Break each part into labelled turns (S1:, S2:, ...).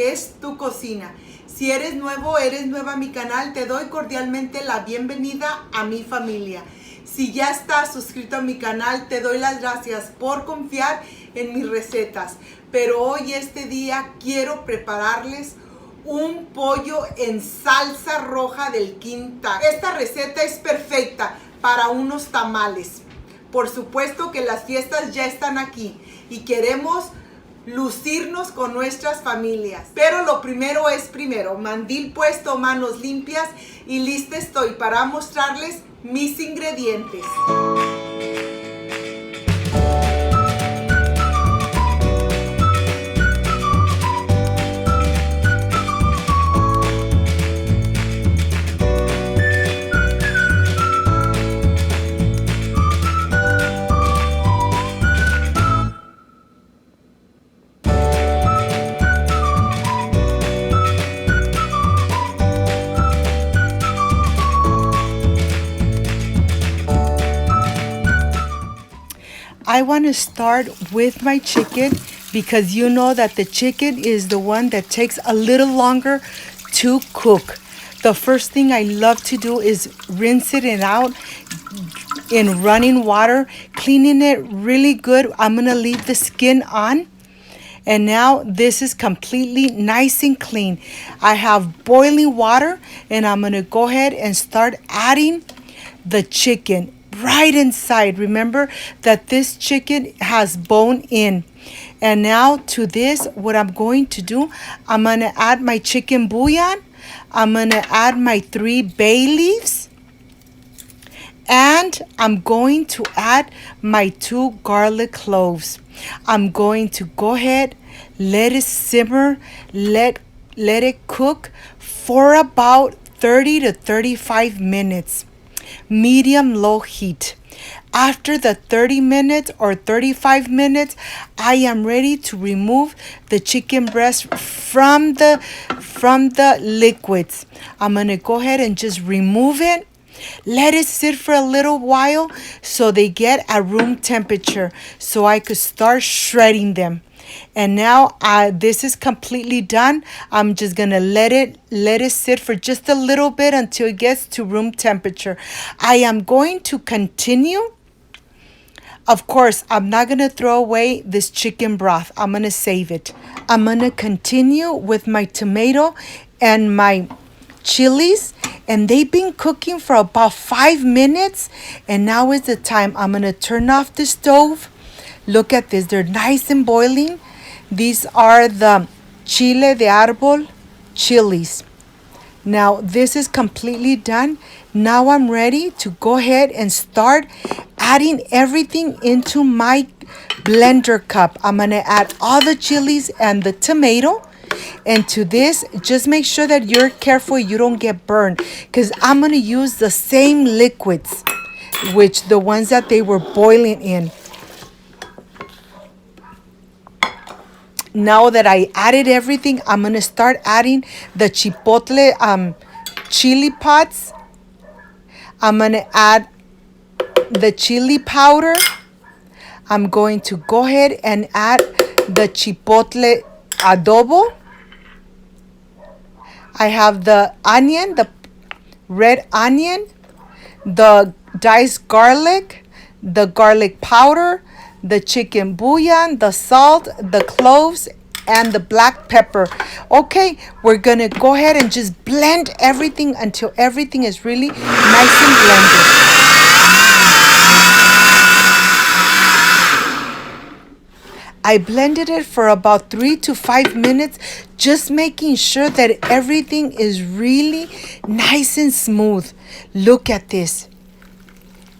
S1: que es tu cocina. Si eres nuevo, eres nueva a mi canal, te doy cordialmente la bienvenida a mi familia. Si ya estás suscrito a mi canal, te doy las gracias por confiar en mis recetas. Pero hoy, este día, quiero prepararles un pollo en salsa roja del quinta. Esta receta es perfecta para unos tamales. Por supuesto que las fiestas ya están aquí y queremos lucirnos con nuestras familias. Pero lo primero es primero. Mandil puesto, manos limpias y lista estoy para mostrarles mis ingredientes. I want to start with my chicken because you know that the chicken is the one that takes a little longer to cook. The first thing I love to do is rinse it out in running water, cleaning it really good. I'm going to leave the skin on. And now this is completely nice and clean. I have boiling water and I'm going to go ahead and start adding the chicken right inside. Remember that this chicken has bone in. And now to this, what I'm going to do, I'm going to add my chicken bouillon. I'm going to add my 3 bay leaves. And I'm going to add my 2 garlic cloves. I'm going to go ahead, let it simmer, let it cook for about 30 to 35 minutes. Medium low heat. After the 30 minutes or 35 minutes, I am ready to remove the chicken breast from the liquids. I'm going to go ahead and just remove it. Let it sit for a little while so they get at room temperature so I could start shredding them. And now this is completely done. I'm just gonna let it sit for just a little bit until it gets to room temperature. I am going to continue. Of course, I'm not gonna throw away this chicken broth. I'm gonna save it. I'm gonna continue with my tomato and my chilies, and they've been cooking for about 5 minutes, and now is the time. I'm gonna turn off the stove. Look at this, they're nice and boiling. These are the chile de árbol chilies. Now this is completely done. Now I'm ready to go ahead and start adding everything into my blender cup. I'm gonna add all the chilies and the tomato. And to this, just make sure that you're careful you don't get burned, because I'm gonna use the same liquids, which the ones that they were boiling in. Now that I added everything, I'm going to start adding the chipotle chili pods. I'm going to add the chili powder. I'm going to go ahead and add the chipotle adobo. I have the onion, the red onion, the diced garlic, the garlic powder, the chicken bouillon, the salt, the cloves, and the black pepper. Okay, we're gonna go ahead and just blend everything until everything is really nice and blended. I blended it for about 3 to 5 minutes, just making sure that everything is really nice and smooth. Look at this.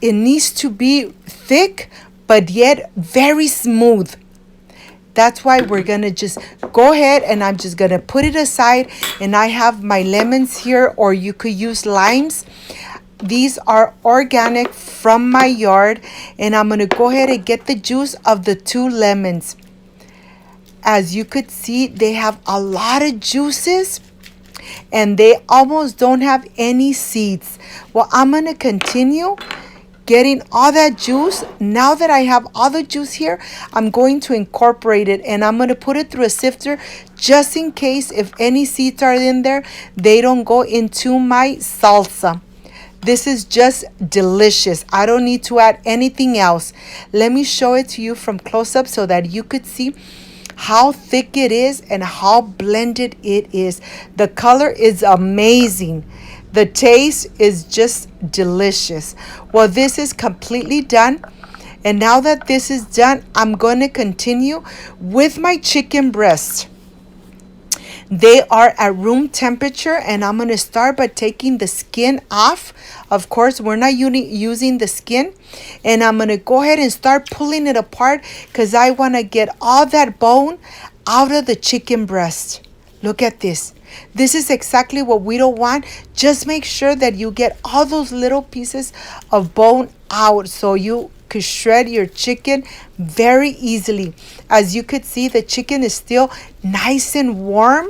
S1: It needs to be thick, but yet very smooth. That's why we're gonna just go ahead and I'm just gonna put it aside. And I have my lemons here, or you could use limes. These are organic from my yard, and I'm gonna go ahead and get the juice of the 2 lemons. As you could see, they have a lot of juices and they almost don't have any seeds. Well, I'm gonna continue getting all that juice. Now that I have all the juice here, I'm going to incorporate it, and I'm going to put it through a sifter just in case if any seeds are in there, they don't go into my salsa. This is just delicious. I don't need to add anything else. Let me show it to you from close up so that you could see how thick it is and how blended it is. The color is amazing. The taste is just delicious. Well, this is completely done. And now that this is done, I'm going to continue with my chicken breast. They are at room temperature, and I'm going to start by taking the skin off. Of course, we're not using the skin. And I'm going to go ahead and start pulling it apart because I want to get all that bone out of the chicken breast. Look at this. This is exactly what we don't want. Just make sure that you get all those little pieces of bone out so you could shred your chicken very easily. As you could see, the chicken is still nice and warm.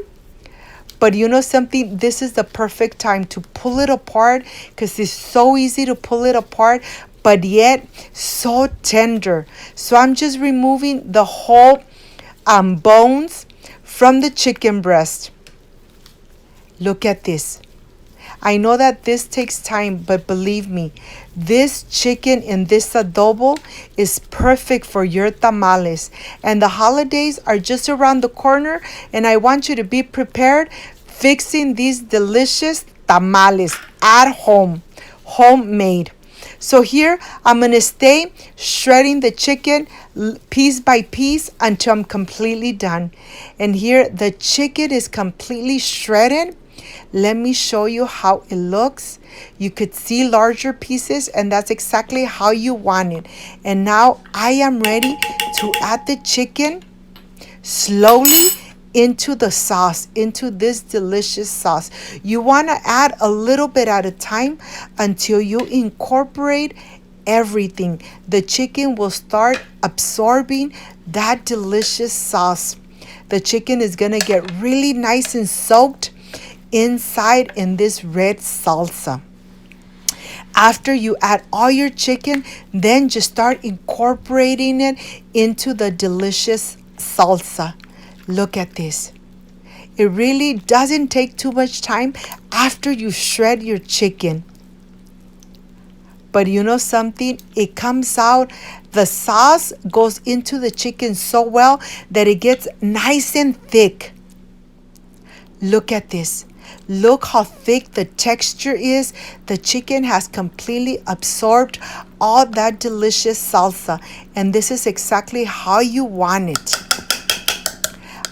S1: But you know something? This is the perfect time to pull it apart because it's so easy to pull it apart, but yet so tender. So I'm just removing the whole bones from the chicken breast. Look at this. I know that this takes time, but believe me, this chicken in this adobo is perfect for your tamales. And the holidays are just around the corner, and I want you to be prepared fixing these delicious tamales at home, homemade. So here, I'm going to stay shredding the chicken piece by piece until I'm completely done. And here, the chicken is completely shredded. Let me show you how it looks. You could see larger pieces, and that's exactly how you want it. And now I am ready to add the chicken slowly into the sauce, into this delicious sauce. You want to add a little bit at a time until you incorporate everything. The chicken will start absorbing that delicious sauce. The chicken is going to get really nice and soaked inside in this red salsa. After you add all your chicken, then just start incorporating it into the delicious salsa. Look at this. It really doesn't take too much time after you shred your chicken. But you know something? It comes out, the sauce goes into the chicken so well that it gets nice and thick. Look at this. Look how thick the texture is. The chicken has completely absorbed all that delicious salsa. And this is exactly how you want it.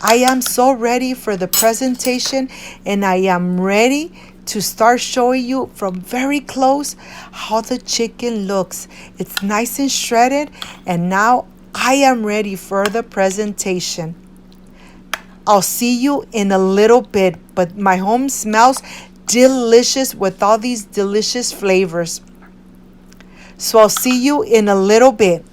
S1: I am so ready for the presentation, and I am ready to start showing you from very close how the chicken looks. It's nice and shredded, and now I am ready for the presentation. I'll see you in a little bit, but my home smells delicious with all these delicious flavors. So I'll see you in a little bit.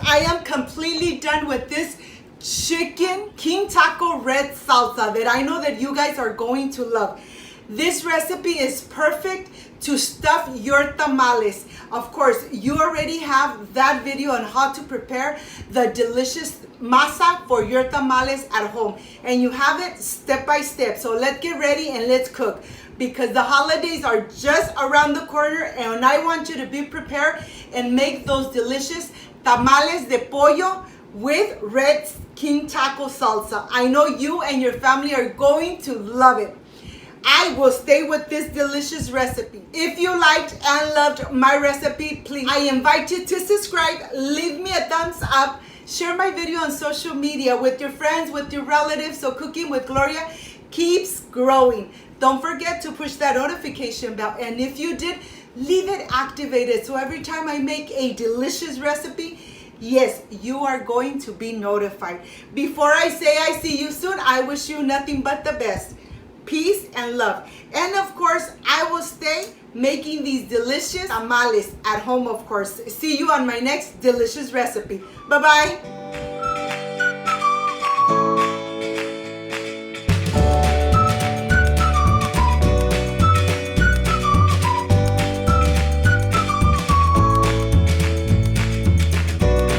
S1: I am completely done with this chicken king taco red salsa that I know that you guys are going to love. This recipe is perfect to stuff your tamales. Of course, you already have that video on how to prepare the delicious masa for your tamales at home, and you have it step by step. So let's get ready and let's cook, because the holidays are just around the corner, and I want you to be prepared and make those delicious tamales de pollo with red king taco salsa. I know you and your family are going to love it. I will stay with this delicious recipe. If you liked and loved my recipe, please, I invite you to subscribe, leave me a thumbs up, share my video on social media with your friends, with your relatives, so Cooking with Gloria keeps growing. Don't forget to push that notification bell, and if you did, leave it activated so every time I make a delicious recipe, yes, you are going to be notified. Before I say I see you soon, I wish you nothing but the best. Peace and love. And of course, I will stay making these delicious tamales at home, of course. See you on my next delicious recipe. Bye-bye.